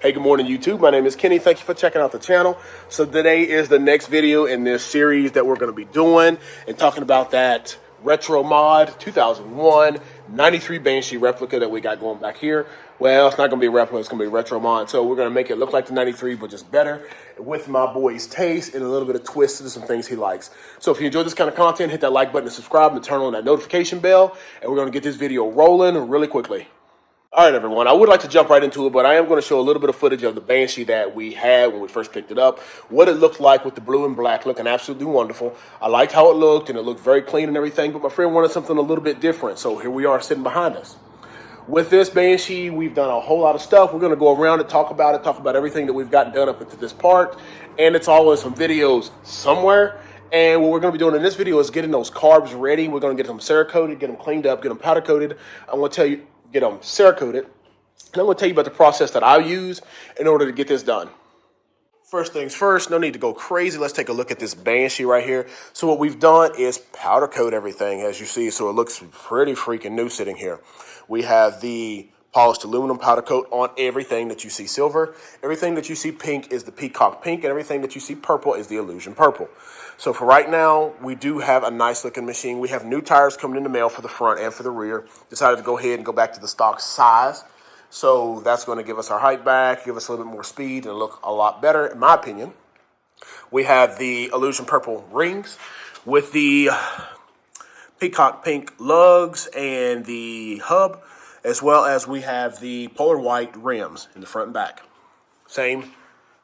Hey, good morning, YouTube. My name is Kenny. Thank you for checking out the channel. So today is the next video in this series that we're going to be doing and talking about that retro mod 2001 93 Banshee replica that we got going back here. Well, it's not going to be a replica, it's going to be a retro mod. So we're going to make it look like the 93, but just better with my boy's taste and a little bit of twist to some things he likes. So if you enjoy this kind of content, hit that like button and subscribe and turn on that notification bell. And we're going to get this video rolling really quickly. All right, everyone, I would like to jump right into it, but I am going to show a little bit of footage of the Banshee that we had when we first picked it up, what it looked like with the blue and black, looking absolutely wonderful. I liked how it looked, and it looked very clean and everything, but my friend wanted something a little bit different, so here we are sitting behind us. With this Banshee, we've done a whole lot of stuff. We're going to go around and talk about everything that we've gotten done up into this part, and it's all in some videos somewhere. And what we're going to be doing in this video is getting those carbs ready. We're going to get them Cerakoted, get them cleaned up, get them powder coated. I'm going to tell you, get them Cerakoted. And I'm going to tell you about the process that I use in order to get this done. First things first, no need to go crazy. Let's take a look at this Banshee right here. So what we've done is powder coat everything, as you see, so it looks pretty freaking new sitting here. We have the polished aluminum powder coat on everything that you see silver. Everything that you see pink is the peacock pink, and everything that you see purple is the illusion purple. So for right now, we do have a nice looking machine. We have new tires coming in the mail for the front and for the rear. Decided to go ahead and go back to the stock size. So that's going to give us our height back, give us a little bit more speed, and look a lot better, in my opinion. We have the illusion purple rings with the peacock pink lugs and the hub, as well as we have the polar white rims in the front and back. Same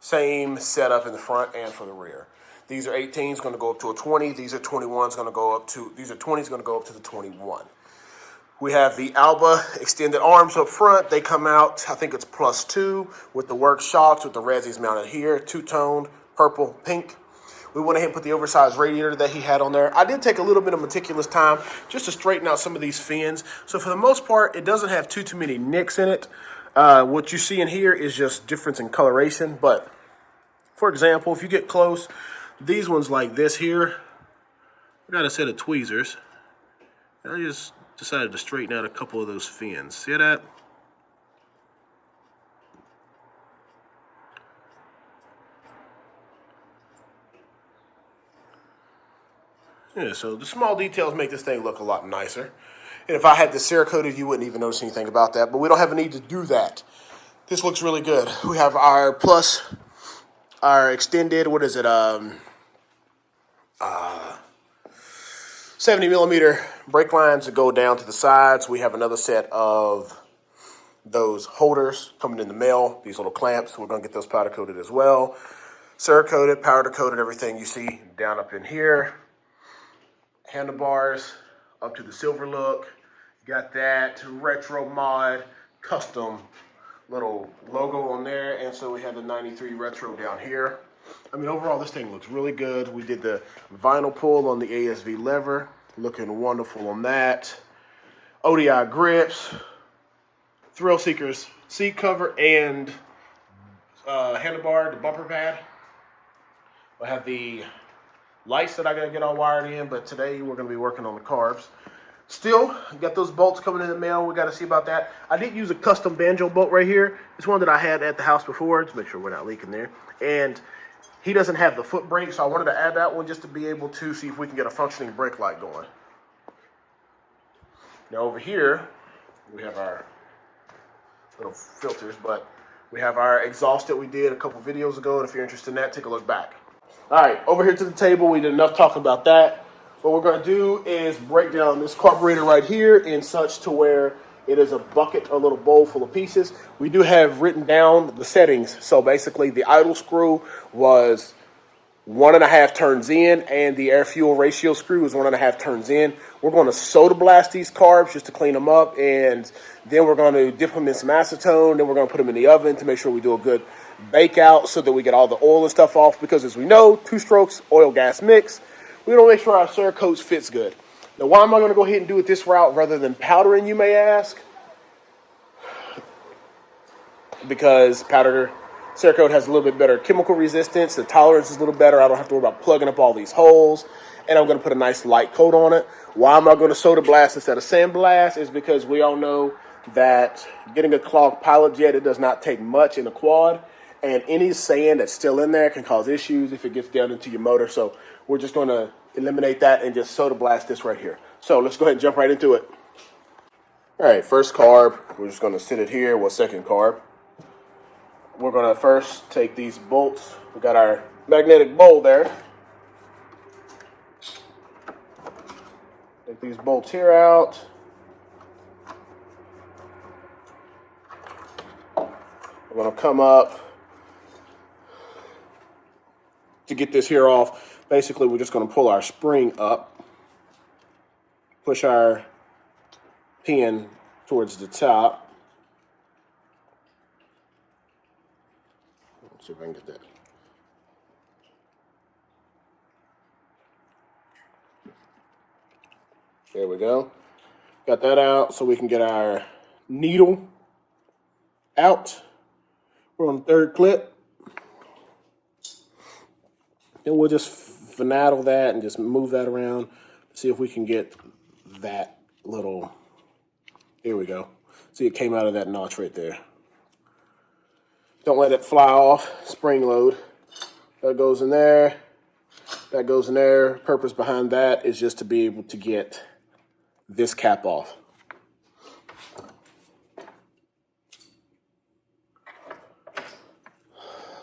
setup in the front and for the rear. These are 18s going to go up to a 20. These are 21s going to go up to, these are 20s going to go up to the 21. We have the Alba extended arms up front. They come out, I think it's +2 with the work shocks with the Rezzies mounted here, two-toned, purple, pink. We went ahead and put the oversized radiator that he had on there. I did take a little bit of meticulous time just to straighten out some of these fins. So for the most part, it doesn't have too many nicks in it. What you see in here is just difference in coloration. But for example, if you get close, these ones like this here, I got a set of tweezers. And I just decided to straighten out a couple of those fins. See that? Yeah, so the small details make this thing look a lot nicer. And if I had this Cerakoted, you wouldn't even notice anything about that. But we don't have a need to do that. This looks really good. We have our plus, our extended, what is it? 70 millimeter brake lines that go down to the sides. We have another set of those holders coming in the mail, these little clamps. We're going to get those powder coated as well. Cerakoted, powder coated, everything you see down up in here. Handlebars up to the silver look. Got that retro mod custom little logo on there. And so we have the 93 retro down here. I mean, overall, this thing looks really good. We did the vinyl pull on the ASV lever. Looking wonderful on that. ODI grips. Thrill Seekers seat cover and handlebar, the bumper pad. I have the lights that I got to get all wired in, but today we're going to be working on the carbs. Still, got those bolts coming in the mail. We got to see about that. I did use a custom banjo bolt right here. It's one that I had at the house before to make sure we're not leaking there. And he doesn't have the foot brake, so I wanted to add that one just to be able to see if we can get a functioning brake light going. Now over here, we have our little filters, but we have our exhaust that we did a couple videos ago, and if you're interested in that, take a look back. All right, over here to the table, we did enough talking about that. What we're going to do is break down this carburetor right here in such to where it is a bucket, a little bowl full of pieces. We do have written down the settings. So basically the idle screw was 1.5 turns in, and the air fuel ratio screw is 1.5 turns in. We're going to soda blast these carbs just to clean them up, and then we're going to dip them in some acetone. Then we're going to put them in the oven to make sure we do a good bake out so that we get all the oil and stuff off, because as we know, 2 strokes oil gas mix. We want to make sure our Cerakote fits good. Now, why am I going to go ahead and do it this route rather than powdering, you may ask? Because Cerakote has a little bit better chemical resistance. The tolerance is a little better. I don't have to worry about plugging up all these holes. And I'm going to put a nice light coat on it. Why am I going to soda blast instead of sandblast? Is because we all know that getting a clogged pilot jet, it does not take much in a quad, and any sand that's still in there can cause issues if it gets down into your motor. So we're just going to eliminate that and just soda blast this right here. So let's go ahead and jump right into it. All right, first carb, we're just going to sit it here. Well, second carb, we're going to first take these bolts. We got our magnetic bowl there. Take these bolts here out. We're going to come up to get this here off. Basically, we're just going to pull our spring up, push our pin towards the top. Let's see if I can get that. There we go. Got that out so we can get our needle out. We're on the third clip. Then we'll just finagle that and just move that around. See if we can get that little, here we go. See, it came out of that notch right there. Don't let it fly off. Spring load. That goes in there. That goes in there. Purpose behind that is just to be able to get this cap off.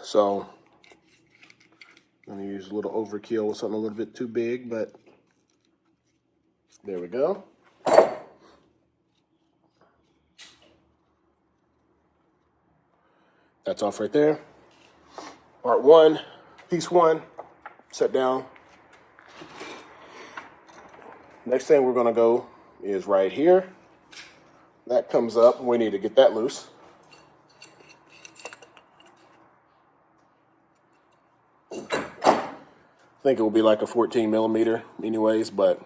So I'm going to use a little overkill with something a little bit too big, but there we go. That's off right there. Part one, piece one, set down. Next thing we're going to go is right here. That comes up. We need to get that loose. I think it will be like a 14 millimeter anyways, but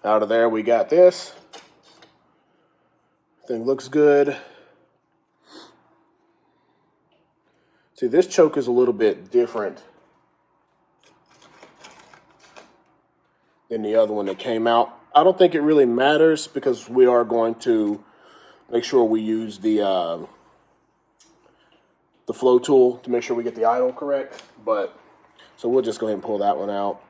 out of there we got this. Thing looks good. See, this choke is a little bit different than the other one that came out. I don't think it really matters because we are going to make sure we use the flow tool to make sure we get the idle correct. But so we'll just go ahead and pull that one out.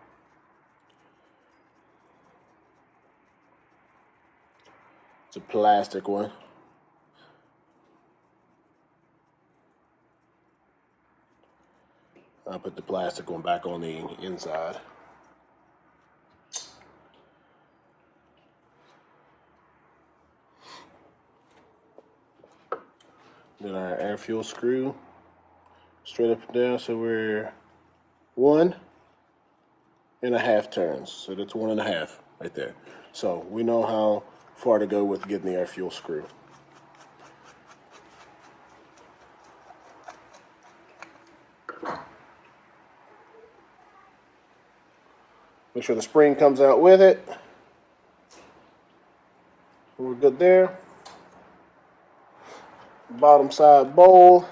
It's a plastic one. I'll put the plastic one back on the inside. Then our air fuel screw straight up and down, so we're 1.5 turns. So that's 1.5 right there. So we know how far to go with getting the air fuel screw. Make sure the spring comes out with it. We're good there. Bottom side bowl.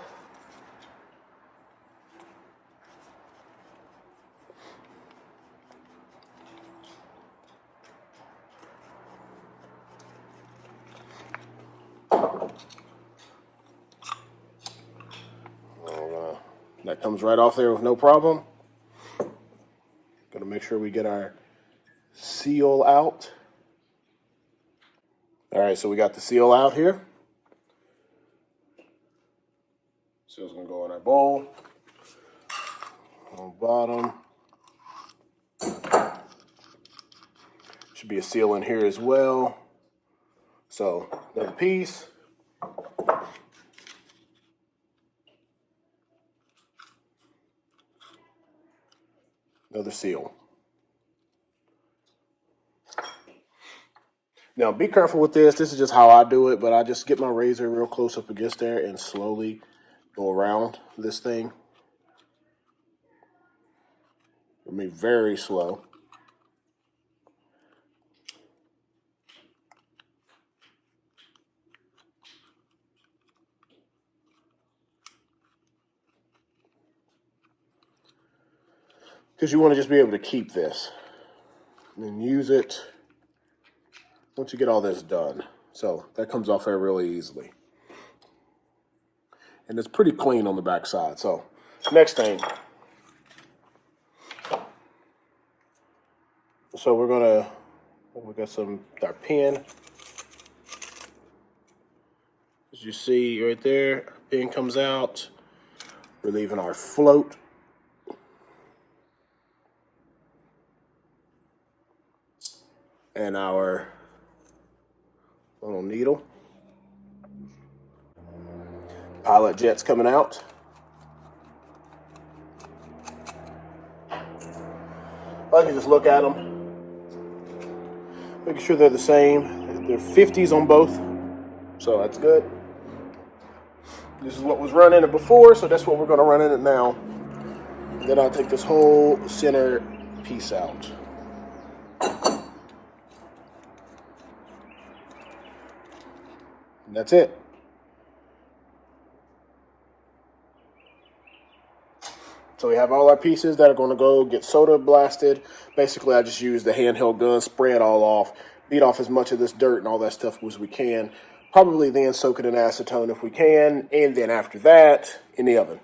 That comes right off there with no problem. Gotta make sure we get our seal out. All right, so we got the seal out here. Seal's gonna go in our bowl. On the bottom. Should be a seal in here as well. So another piece. Another seal. Now be careful with this. This is just how I do it, but I just get my razor real close up against there and slowly go around this thing. I mean, very slow. Because you want to just be able to keep this and use it once you get all this done. So that comes off there really easily. And it's pretty clean on the back side. So next thing. So we got our pin. As you see right there, our pin comes out. We're leaving our float. And our little needle. Pilot jet's coming out. I can just look at them. Making sure they're the same. They're 50s on both. So that's good. This is what was running it before, so that's what we're going to run in it now. Then I'll take this whole center piece out. And that's it. So we have all our pieces that are going to go get soda blasted. Basically, I just use the handheld gun, spray it all off, beat off as much of this dirt and all that stuff as we can. Probably then soak it in acetone if we can, and then after that, in the oven.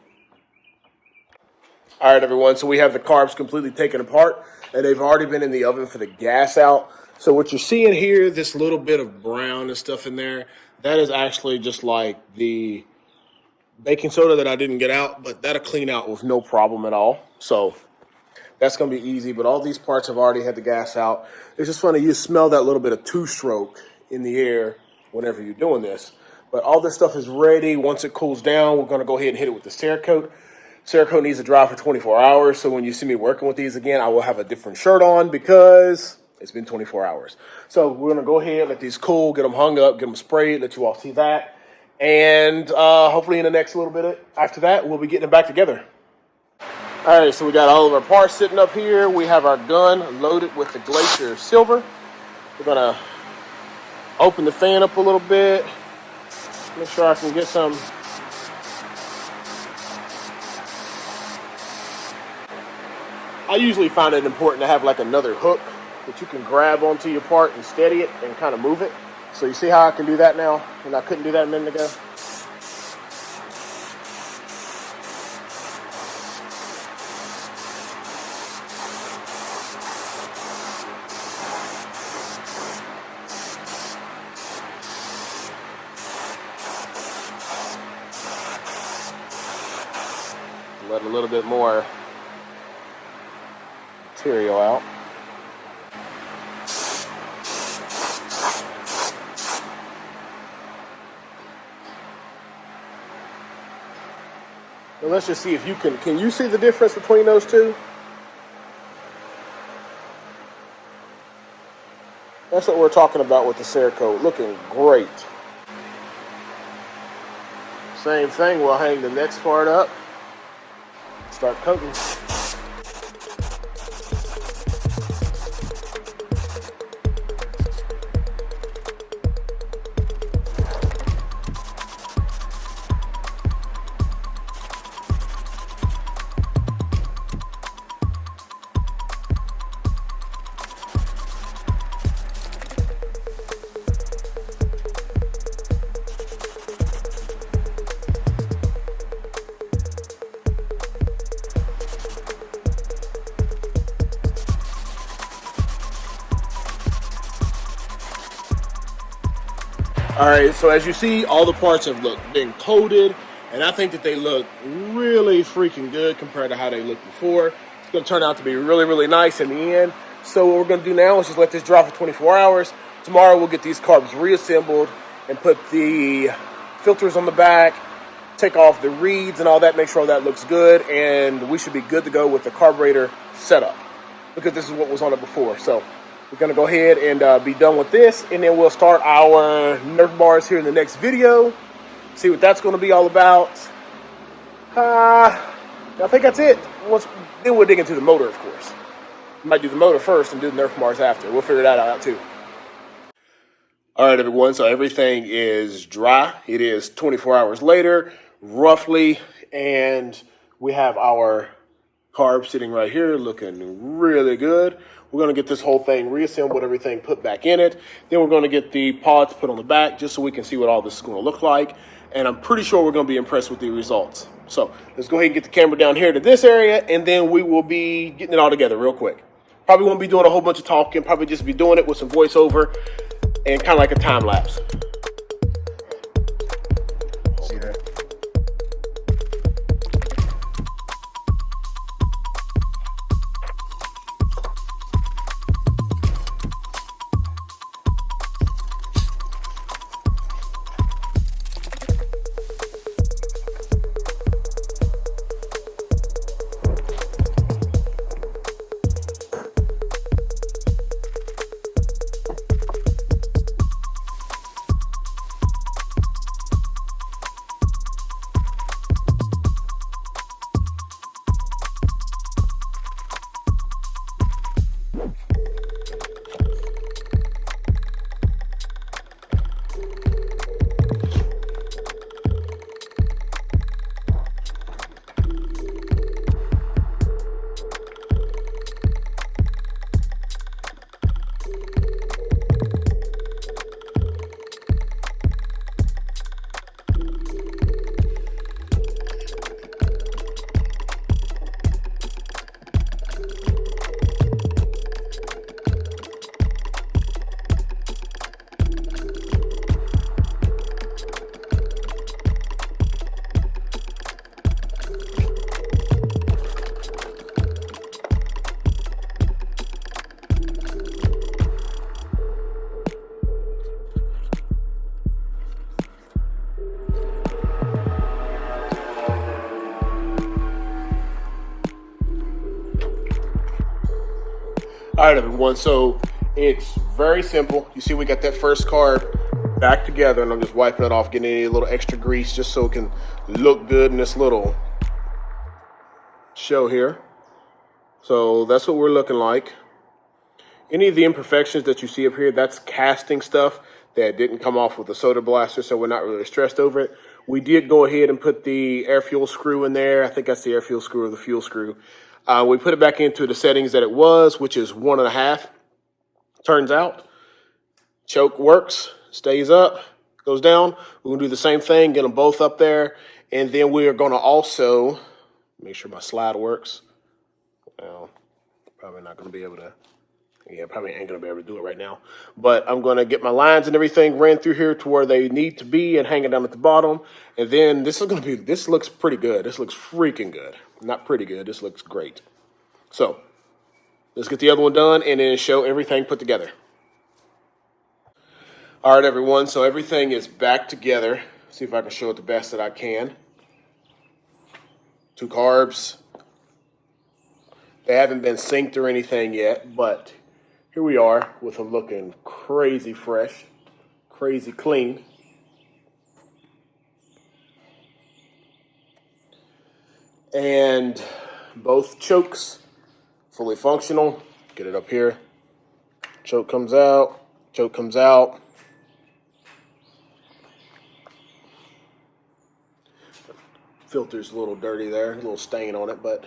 All right, everyone, so we have the carbs completely taken apart, and they've already been in the oven for the gas out. So what you're seeing here, this little bit of brown and stuff in there, that is actually just like the baking soda that I didn't get out, but that'll clean out with no problem at all. So that's going to be easy, but all these parts have already had the gas out. It's just funny, you smell that little bit of two-stroke in the air whenever you're doing this. But all this stuff is ready. Once it cools down, we're going to go ahead and hit it with the Cerakote. Cerakote needs to dry for 24 hours, so when you see me working with these again, I will have a different shirt on because it's been 24 hours. So we're going to go ahead, let these cool, get them hung up, get them sprayed, let you all see that. And hopefully in the next little bit after that, we'll be getting it back together. All right, so we got all of our parts sitting up here. We have our gun loaded with the Glacier Silver. We're going to open the fan up a little bit. Make sure I can get some. I usually find it important to have like another hook that you can grab onto your part and steady it and kind of move it. So you see how I can do that now, and I couldn't do that a minute ago? Let a little bit more material out. Well, let's just see if you can you see the difference between those two? That's what we're talking about with the Cerakote. Looking great. Same thing, we'll hang the next part up. Start coating. All right, so as you see, all the parts have been coated, and I think that they look really freaking good compared to how they looked before. It's going to turn out to be really, really nice in the end. So what we're going to do now is just let this dry for 24 hours. Tomorrow we'll get these carbs reassembled and put the filters on the back, take off the reeds and all that, make sure all that looks good, and we should be good to go with the carburetor setup because this is what was on it before. So we're going to go ahead and be done with this, and then we'll start our Nerf bars here in the next video, see what that's going to be all about. I think that's it. Then we'll dig into the motor, of course. Might do the motor first and do the Nerf bars after. We'll figure that out too. All right, everyone, so everything is dry. It is 24 hours later, roughly, and we have our carb sitting right here looking really good. We're going to get this whole thing reassembled, everything put back in it. Then we're going to get the pods put on the back just so we can see what all this is going to look like. And I'm pretty sure we're going to be impressed with the results. So let's go ahead and get the camera down here to this area, and then we will be getting it all together real quick. Probably won't be doing a whole bunch of talking, probably just be doing it with some voiceover and kind of like a time lapse. See that? All right, everyone, so it's very simple. You see we got that first carb back together, and I'm just wiping it off, getting any little extra grease just so it can look good in this little show here. So that's what we're looking like. Any of the imperfections that you see up here, that's casting stuff that didn't come off with the soda blaster, so we're not really stressed over it. We did go ahead and put the air fuel screw in there. I think that's the air fuel screw or the fuel screw. We put it back into the settings that it was, which is 1.5. Turns out, choke works, stays up, goes down. We're gonna do the same thing, get them both up there. And then we are gonna also, make sure my slide works. Well, probably not gonna be able to, yeah, probably ain't gonna be able to do it right now. But I'm gonna get my lines and everything ran through here to where they need to be and hang it down at the bottom. And then this looks pretty good. This looks freaking good. Not pretty good, this looks great. So let's get the other one done and then show everything put together. All right, everyone, so everything is back together. See if I can show it the best that I can. 2 carbs. They haven't been synced or anything yet, but here we are with them looking crazy fresh, crazy clean. And both chokes fully functional. Get it up here. Choke comes out, choke comes out. Filter's a little dirty there, a little stain on it, but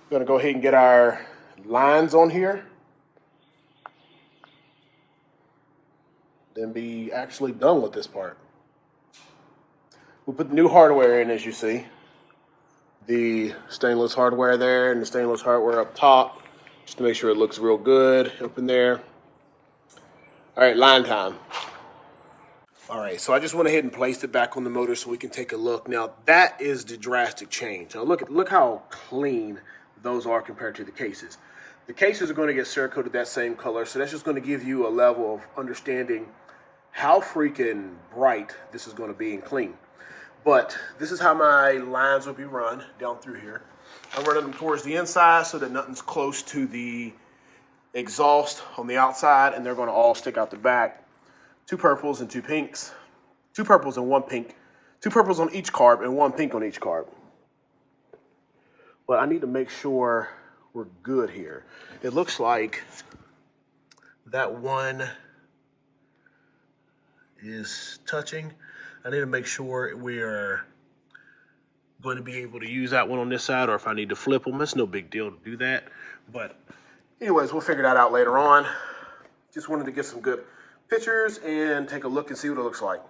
we're gonna go ahead and get our lines on here. Then be actually done with this part. We'll put the new hardware in, as you see. The stainless hardware there and the stainless hardware up top, just to make sure it looks real good up in there. All right, line time. All right, so I just went ahead and placed it back on the motor so we can take a look. Now, that is the drastic change. Now, look how clean those are compared to the cases. The cases are going to get Cerakoted that same color, so that's just going to give you a level of understanding how freaking bright this is going to be and clean. But this is how my lines will be run down through here. I'm running them towards the inside so that nothing's close to the exhaust on the outside, and they're going to all stick out the back. 2 purples and 2 pinks. 2 purples and 1 pink. 2 purples on each carb and 1 pink on each carb. But I need to make sure we're good here. It looks like that one is touching. I need to make sure we are going to be able to use that one on this side, or if I need to flip them, it's no big deal to do that. But anyways, we'll figure that out later on. Just wanted to get some good pictures and take a look and see what it looks like.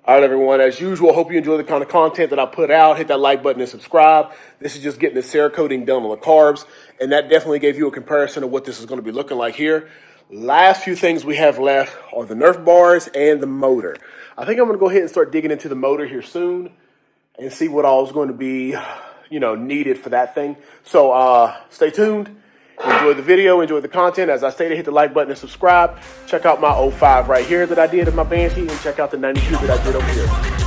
All right, everyone, as usual, hope you enjoy the kind of content that I put out. Hit that like button and subscribe. This is just getting the Cerakoting done on the carbs, and that definitely gave you a comparison of what this is going to be looking like here. Last few things we have left are the Nerf bars and the motor. I think I'm going to go ahead and start digging into the motor here soon and see what all is going to be, needed for that thing. So stay tuned. Enjoy the video, enjoy the content. As I stated, hit the like button and subscribe. Check out my 05 right here that I did in my Banshee, and check out the 92 that I did over here.